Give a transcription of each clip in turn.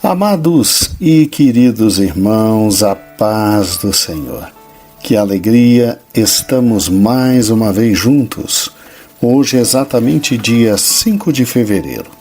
Amados e queridos irmãos, a paz do Senhor. Que alegria, estamos mais uma vez juntos. Hoje é exatamente dia 5 de fevereiro.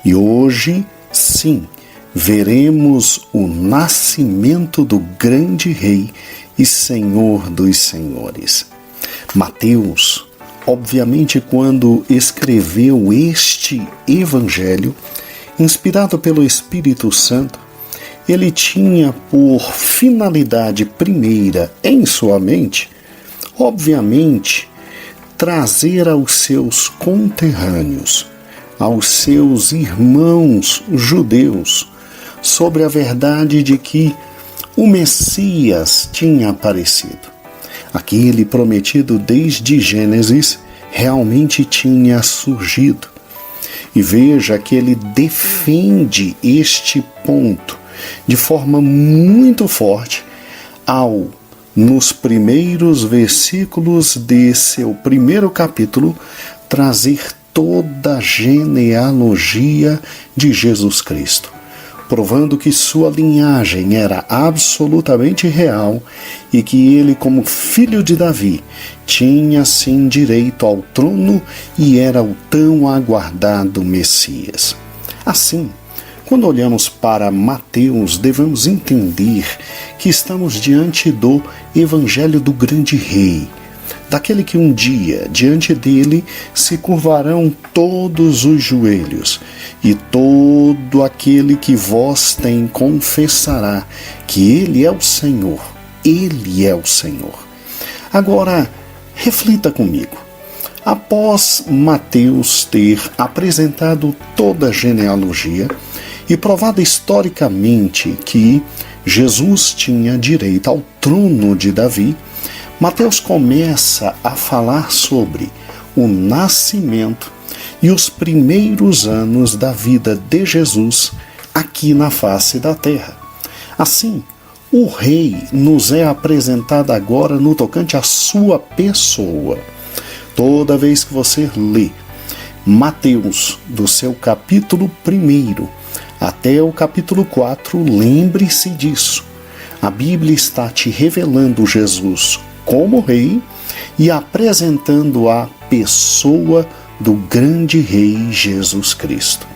E hoje, sim, veremos o nascimento do grande Rei e Senhor dos Senhores. Mateus, obviamente, quando escreveu este evangelho, inspirado pelo Espírito Santo, ele tinha por finalidade primeira em sua mente, obviamente, trazer aos seus conterrâneos, aos seus irmãos judeus, sobre a verdade de que o Messias tinha aparecido. Aquele prometido desde Gênesis realmente tinha surgido. E veja que ele defende este ponto de forma muito forte ao, nos primeiros versículos de seu primeiro capítulo, trazer toda a genealogia de Jesus Cristo, provando que sua linhagem era absolutamente real e que ele, como filho de Davi, tinha sim direito ao trono e era o tão aguardado Messias. Assim, quando olhamos para Mateus, devemos entender que estamos diante do Evangelho do Grande Rei, daquele que um dia, diante dele, se curvarão todos os joelhos, e todo aquele que vós tem confessará que ele é o Senhor, ele é o Senhor. Agora, reflita comigo. Após Mateus ter apresentado toda a genealogia e provado historicamente que Jesus tinha direito ao trono de Davi, Mateus começa a falar sobre o nascimento e os primeiros anos da vida de Jesus aqui na face da terra. Assim, o Rei nos é apresentado agora no tocante à sua pessoa. Toda vez que você lê Mateus, do seu capítulo 1 até o capítulo 4, lembre-se disso. A Bíblia está te revelando Jesus como Rei e apresentando a pessoa do grande Rei Jesus Cristo.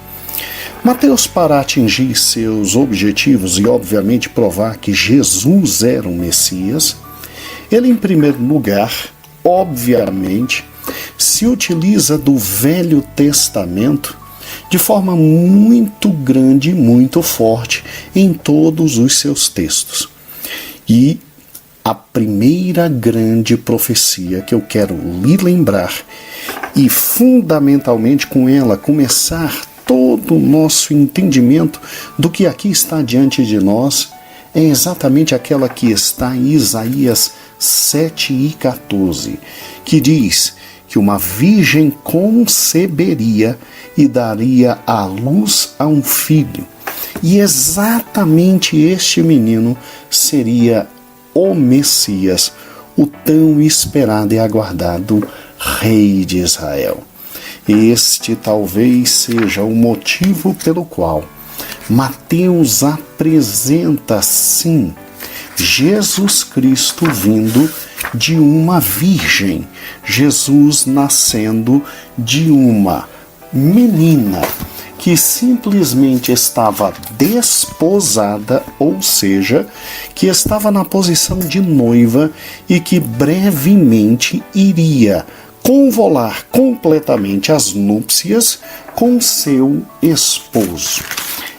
Mateus, para atingir seus objetivos e obviamente provar que Jesus era o Messias, ele em primeiro lugar, obviamente, se utiliza do Velho Testamento de forma muito grande e muito forte em todos os seus textos. E a primeira grande profecia que eu quero lhe lembrar e fundamentalmente com ela começar todo o nosso entendimento do que aqui está diante de nós é exatamente aquela que está em Isaías 7:14, que diz que uma virgem conceberia e daria à luz a um filho. E exatamente este menino seria o Messias, o tão esperado e aguardado Rei de Israel. Este talvez seja o motivo pelo qual Mateus apresenta, sim, Jesus Cristo vindo de uma virgem, Jesus nascendo de uma menina que simplesmente estava desposada, ou seja, que estava na posição de noiva e que brevemente iria convolar completamente as núpcias com seu esposo.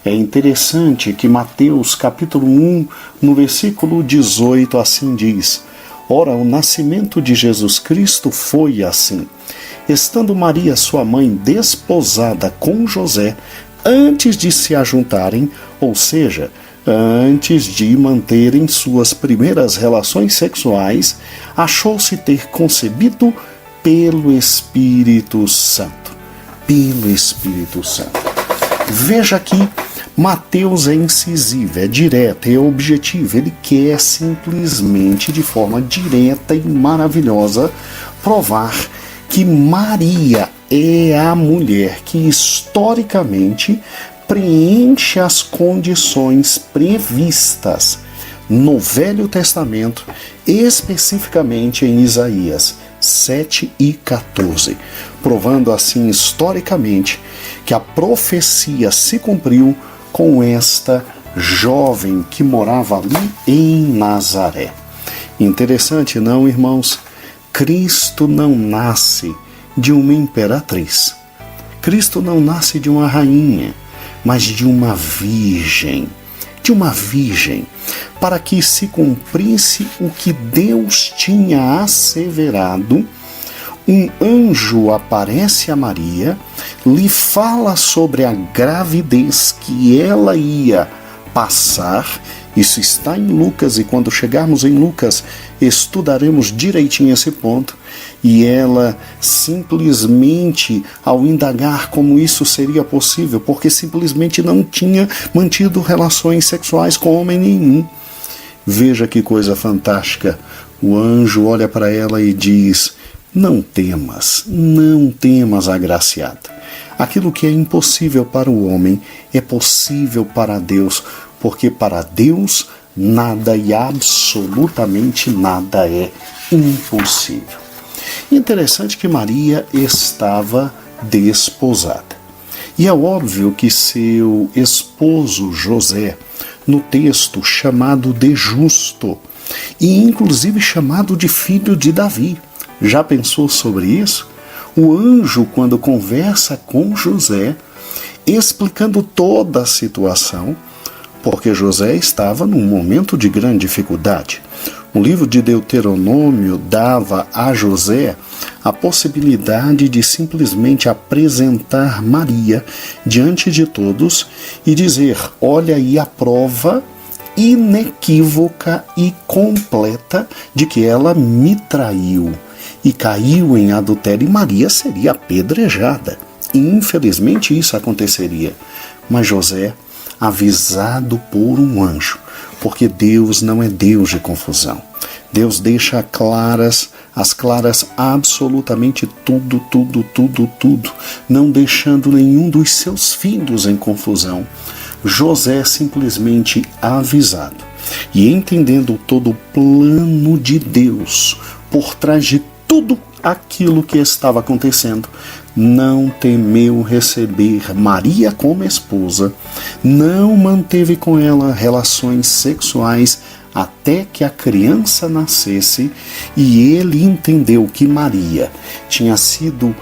É interessante que Mateus capítulo 1, no versículo 18, assim diz: Ora, o nascimento de Jesus Cristo foi assim. Estando Maria, sua mãe, desposada com José, antes de se ajuntarem, ou seja, antes de manterem suas primeiras relações sexuais, achou-se ter concebido pelo Espírito Santo. Pelo Espírito Santo. Veja que Mateus é incisivo, é direto, é objetivo. Ele quer simplesmente, de forma direta e maravilhosa, provar que Maria é a mulher que historicamente preenche as condições previstas no Velho Testamento, especificamente em Isaías 7 e 14, provando assim historicamente que a profecia se cumpriu com esta jovem que morava ali em Nazaré. Interessante, não, irmãos? Cristo não nasce de uma imperatriz. Cristo não nasce de uma rainha, mas de uma virgem. De uma virgem, para que se cumprisse o que Deus tinha asseverado. Um anjo aparece a Maria, lhe fala sobre a gravidez que ela ia passar. Isso está em Lucas, e quando chegarmos em Lucas, estudaremos direitinho esse ponto. E ela simplesmente, ao indagar como isso seria possível, porque simplesmente não tinha mantido relações sexuais com homem nenhum. Veja que coisa fantástica. O anjo olha para ela e diz: não temas, agraciada. Aquilo que é impossível para o homem é possível para Deus, porque para Deus nada e absolutamente nada é impossível. Interessante que Maria estava desposada. E é óbvio que seu esposo José, no texto chamado de justo, e inclusive chamado de filho de Davi. Já pensou sobre isso? O anjo, quando conversa com José, explicando toda a situação, porque José estava num momento de grande dificuldade. O livro de Deuteronômio dava a José a possibilidade de simplesmente apresentar Maria diante de todos e dizer: olha aí a prova inequívoca e completa de que ela me traiu e caiu em adultério, e Maria seria apedrejada. E infelizmente isso aconteceria. Mas José, avisado por um anjo, porque Deus não é Deus de confusão. Deus deixa as claras absolutamente tudo, não deixando nenhum dos seus filhos em confusão. José simplesmente avisado e entendendo todo o plano de Deus por trás de tudo aquilo que estava acontecendo, não temeu receber Maria como esposa, não manteve com ela relações sexuais até que a criança nascesse, e ele entendeu que Maria tinha sido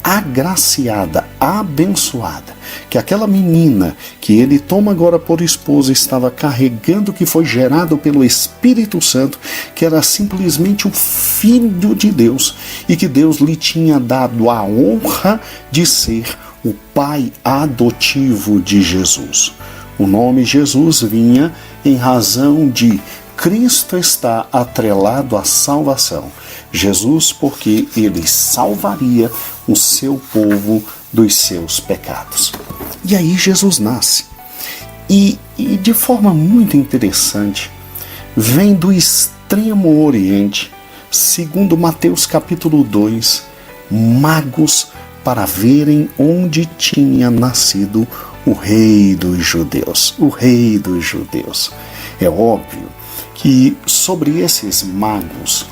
agraciada, abençoada, que aquela menina que ele toma agora por esposa estava carregando, que foi gerado pelo Espírito Santo, que era simplesmente o Filho de Deus, e que Deus lhe tinha dado a honra de ser o pai adotivo de Jesus. O nome Jesus vinha em razão de Cristo está atrelado à salvação. Jesus, porque ele salvaria o seu povo dos seus pecados. E aí Jesus nasce. E de forma muito interessante, vem do extremo oriente, segundo Mateus capítulo 2, magos para verem onde tinha nascido o Rei dos Judeus. O Rei dos Judeus. É óbvio que sobre esses magos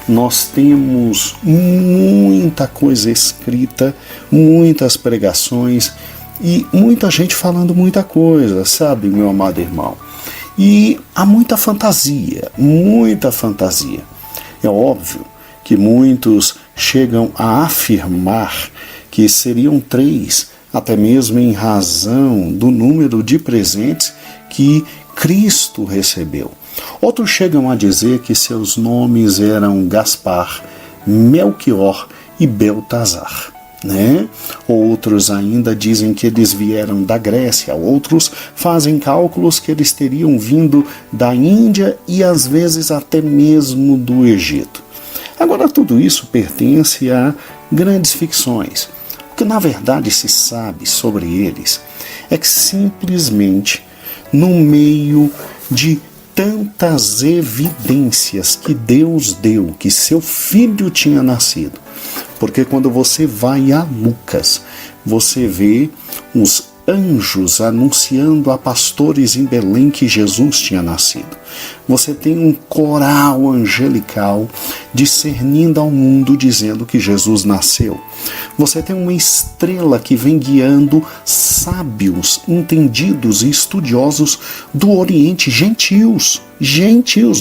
nós temos muita coisa escrita, muitas pregações e muita gente falando muita coisa, sabe, meu amado irmão? E há muita fantasia, muita fantasia. É óbvio que muitos chegam a afirmar que seriam 3, até mesmo em razão do número de presentes que Cristo recebeu. Outros chegam a dizer que seus nomes eram Gaspar, Melquior e Beltazar, né? Outros ainda dizem que eles vieram da Grécia, outros fazem cálculos que eles teriam vindo da Índia e às vezes até mesmo do Egito. Agora, tudo isso pertence a grandes ficções. O que na verdade se sabe sobre eles é que simplesmente no meio de tantas evidências que Deus deu, que seu filho tinha nascido, Porque quando você vai a Lucas, você vê os anjos anunciando a pastores em Belém que Jesus tinha nascido. Você tem um coral angelical discernindo ao mundo dizendo que Jesus nasceu. Você tem uma estrela que vem guiando sábios, entendidos e estudiosos do Oriente, gentios,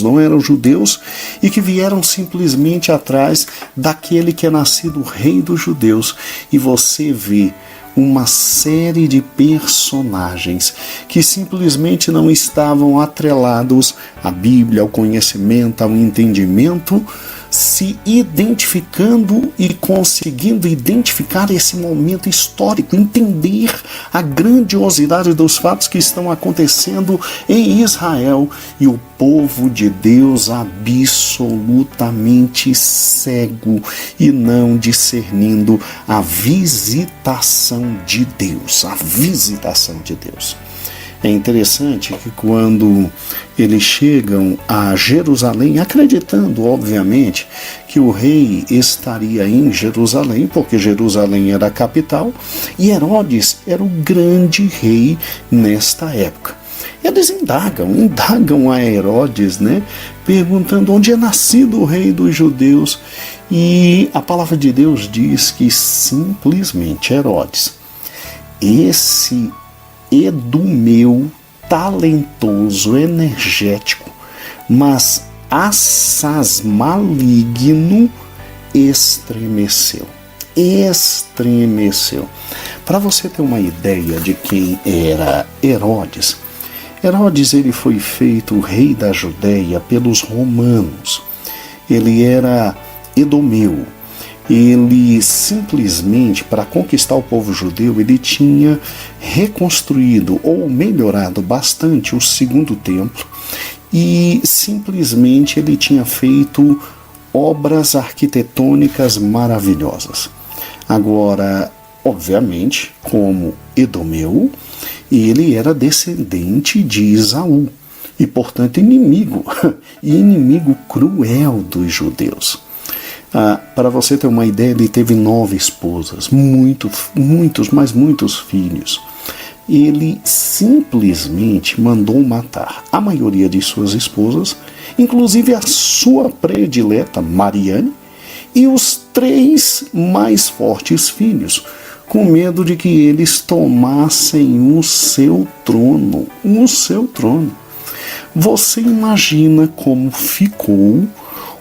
não eram judeus, e que vieram simplesmente atrás daquele que é nascido rei dos judeus. E você vê uma série de personagens que simplesmente não estavam atrelados à Bíblia, ao conhecimento, ao entendimento, se identificando e conseguindo identificar esse momento histórico, entender a grandiosidade dos fatos que estão acontecendo em Israel, e o povo de Deus absolutamente cego e não discernindo a visitação de Deus, É interessante que quando eles chegam a Jerusalém, acreditando, obviamente, que o rei estaria em Jerusalém, porque Jerusalém era a capital, e Herodes era o grande rei nesta época. Eles indagam a Herodes, perguntando onde é nascido o rei dos judeus, e a palavra de Deus diz que simplesmente Herodes, esse Edumeu talentoso, energético, mas assaz maligno, estremeceu. Para você ter uma ideia de quem era Herodes, ele foi feito rei da Judéia pelos romanos. Ele era Edomeu. Ele simplesmente, para conquistar o povo judeu, ele tinha reconstruído ou melhorado bastante o segundo templo, e simplesmente ele tinha feito obras arquitetônicas maravilhosas. Agora, obviamente, como Edomeu, ele era descendente de Esaú e, portanto, inimigo cruel dos judeus. Para você ter uma ideia, ele teve 9 esposas, muitos filhos. Ele simplesmente mandou matar a maioria de suas esposas, inclusive a sua predileta, Mariane, e os 3 mais fortes filhos, com medo de que eles tomassem o seu trono. Você imagina como ficou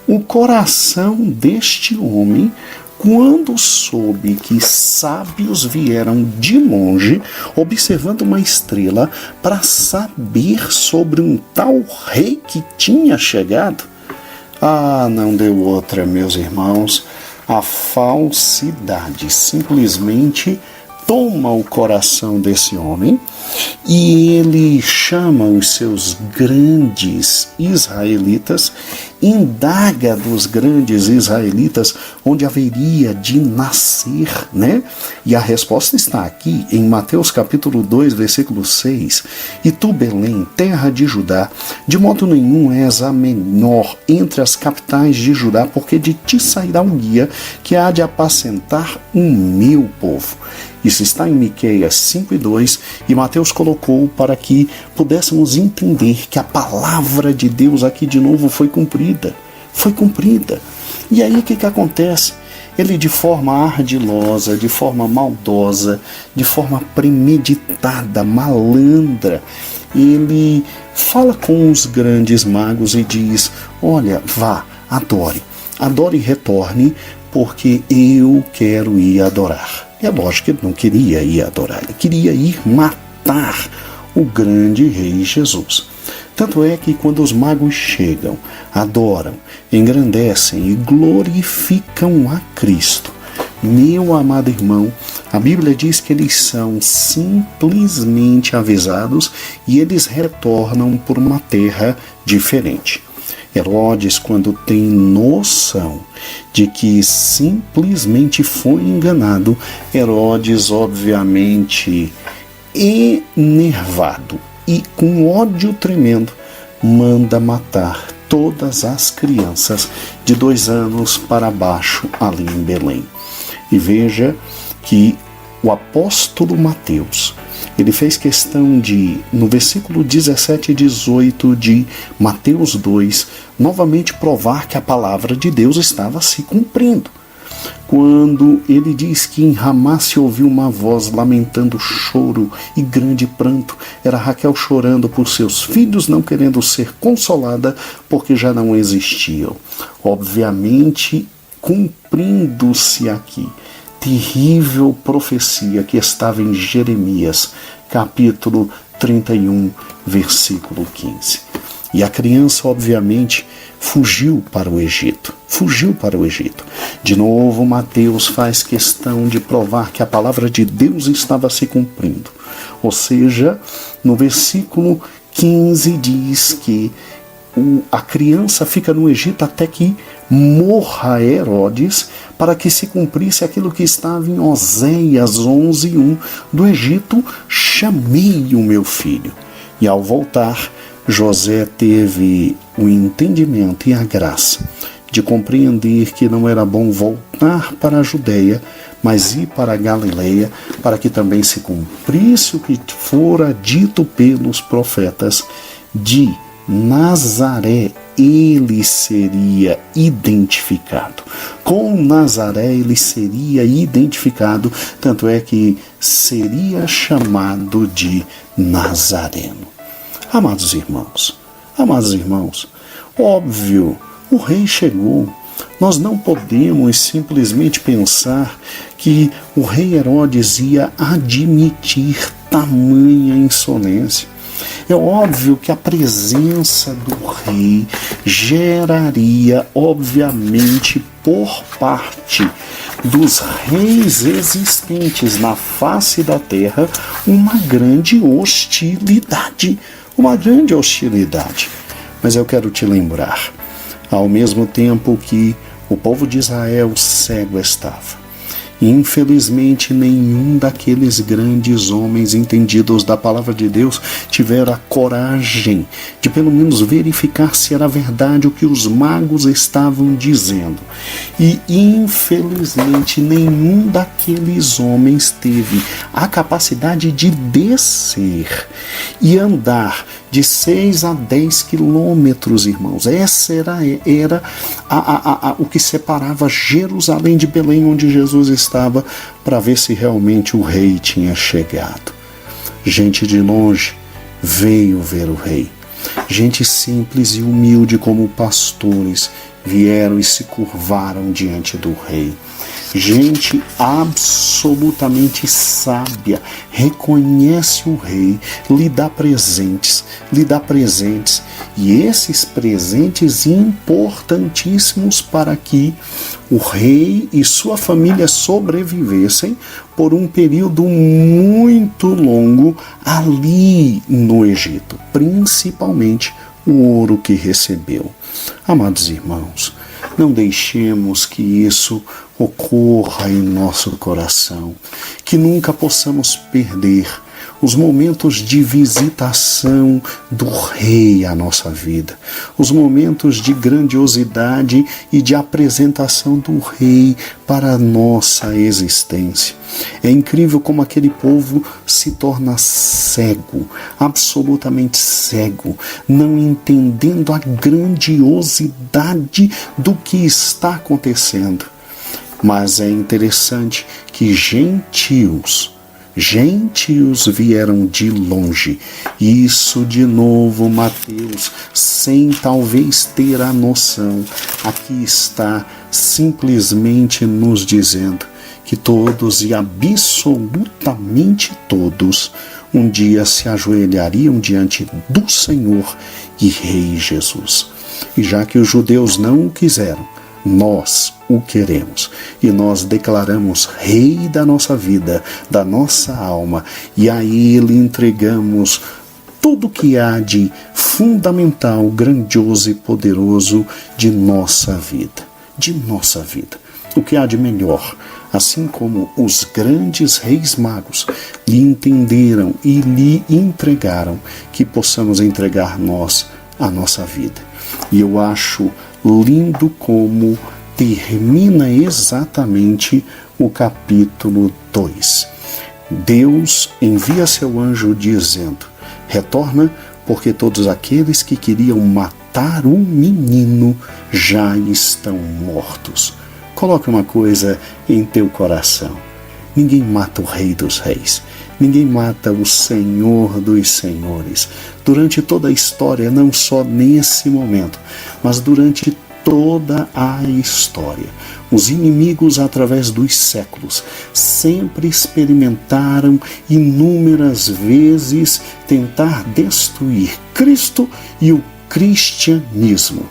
o coração deste homem quando soube que sábios vieram de longe, observando uma estrela, para saber sobre um tal rei que tinha chegado? Não deu outra, meus irmãos. A falsidade simplesmente toma o coração desse homem, e ele chama os seus grandes israelitas, indaga dos grandes israelitas onde haveria de nascer, E a resposta está aqui em Mateus capítulo 2, versículo 6. E tu, Belém, terra de Judá, de modo nenhum és a menor entre as capitais de Judá, porque de ti sairá um guia que há de apacentar o meu povo. Isso está em Miqueias 5:2, e Mateus colocou para que pudéssemos entender que a palavra de Deus aqui de novo foi cumprida. E aí o que acontece? Ele, de forma ardilosa, de forma maldosa, de forma premeditada, malandra, ele fala com os grandes magos e diz: olha, vá, adore e retorne, porque eu quero ir adorar. É lógico que ele não queria ir adorar, ele queria ir matar o grande rei Jesus. Tanto é que quando os magos chegam, adoram, engrandecem e glorificam a Cristo, meu amado irmão, a Bíblia diz que eles são simplesmente avisados e eles retornam por uma terra diferente. Herodes, quando tem noção de que simplesmente foi enganado, Herodes, obviamente, enervado e com ódio tremendo, manda matar todas as crianças de 2 anos para baixo ali em Belém. E veja que o apóstolo Mateus, ele fez questão de, no versículo 17 e 18 de Mateus 2, novamente provar que a palavra de Deus estava se cumprindo. Quando ele diz que em Ramá se ouviu uma voz lamentando choro e grande pranto, era Raquel chorando por seus filhos, não querendo ser consolada porque já não existiam. Obviamente, cumprindo-se aqui terrível profecia que estava em Jeremias, capítulo 31, versículo 15. E a criança, obviamente, fugiu para o Egito. De novo, Mateus faz questão de provar que a palavra de Deus estava se cumprindo. Ou seja, no versículo 15 diz que a criança fica no Egito até que morra Herodes, para que se cumprisse aquilo que estava em Oséias 11:1 do Egito: chamei o meu filho. E ao voltar, José teve o entendimento e a graça de compreender que não era bom voltar para a Judeia, mas ir para a Galileia, para que também se cumprisse o que fora dito pelos profetas: de Nazaré ele seria identificado. Com Nazaré ele seria identificado, tanto é que seria chamado de Nazareno. Amados irmãos, óbvio, o rei chegou. Nós não podemos simplesmente pensar que o rei Herodes ia admitir tamanha insolência. É óbvio que a presença do rei geraria, obviamente, por parte dos reis existentes na face da terra, uma grande hostilidade. Mas eu quero te lembrar, ao mesmo tempo que o povo de Israel cego estava, infelizmente, nenhum daqueles grandes homens entendidos da palavra de Deus tiveram a coragem de pelo menos verificar se era verdade o que os magos estavam dizendo. E, infelizmente, nenhum daqueles homens teve a capacidade de descer e andar de 6 a 10 quilômetros, irmãos. Essa era o que separava Jerusalém de Belém, onde Jesus estava, para ver se realmente o rei tinha chegado. Gente de longe veio ver o rei. Gente simples e humilde como pastores vieram e se curvaram diante do rei. Gente absolutamente sábia reconhece o rei, lhe dá presentes, e esses presentes importantíssimos para que o rei e sua família sobrevivessem por um período muito longo ali no Egito, principalmente o ouro que recebeu. Amados irmãos, não deixemos que isso ocorra em nosso coração, que nunca possamos perder os momentos de visitação do Rei à nossa vida, os momentos de grandiosidade e de apresentação do Rei para a nossa existência. É incrível como aquele povo se torna cego, absolutamente cego, não entendendo a grandiosidade do que está acontecendo. Mas é interessante que gentios vieram de longe. Isso de novo, Mateus, sem talvez ter a noção, aqui está simplesmente nos dizendo que todos e absolutamente todos um dia se ajoelhariam diante do Senhor e Rei Jesus. E já que os judeus não o quiseram, nós o queremos e nós declaramos Rei da nossa vida, da nossa alma, e a Ele entregamos tudo que há de fundamental, grandioso e poderoso de nossa vida. O que há de melhor, assim como os grandes reis magos lhe entenderam e lhe entregaram, que possamos entregar nós a nossa vida. E eu acho lindo como termina exatamente o capítulo 2. Deus envia seu anjo dizendo: retorna, porque todos aqueles que queriam matar um menino já estão mortos. Coloque uma coisa em teu coração: ninguém mata o Rei dos Reis, ninguém mata o Senhor dos Senhores. Durante toda a história, não só nesse momento, mas durante toda a história, os inimigos, através dos séculos, sempre experimentaram inúmeras vezes tentar destruir Cristo e o cristianismo.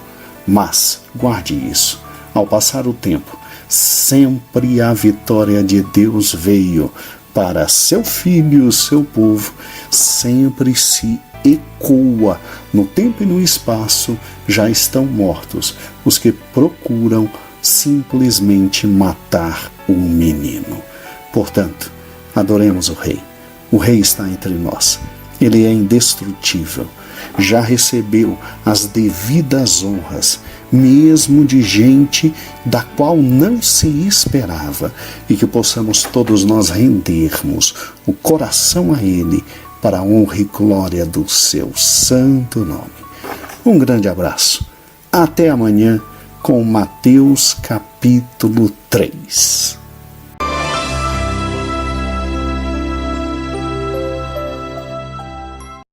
Mas, guarde isso, ao passar o tempo, sempre a vitória de Deus veio para seu filho, seu povo, sempre se ecoa no tempo e no espaço. Já estão mortos os que procuram simplesmente matar um menino. Portanto, adoremos o Rei. O Rei está entre nós. Ele é indestrutível. Já recebeu as devidas honras, mesmo de gente da qual não se esperava, e que possamos todos nós rendermos o coração a Ele, para a honra e glória do seu santo nome. Um grande abraço. Até amanhã com Mateus capítulo 3.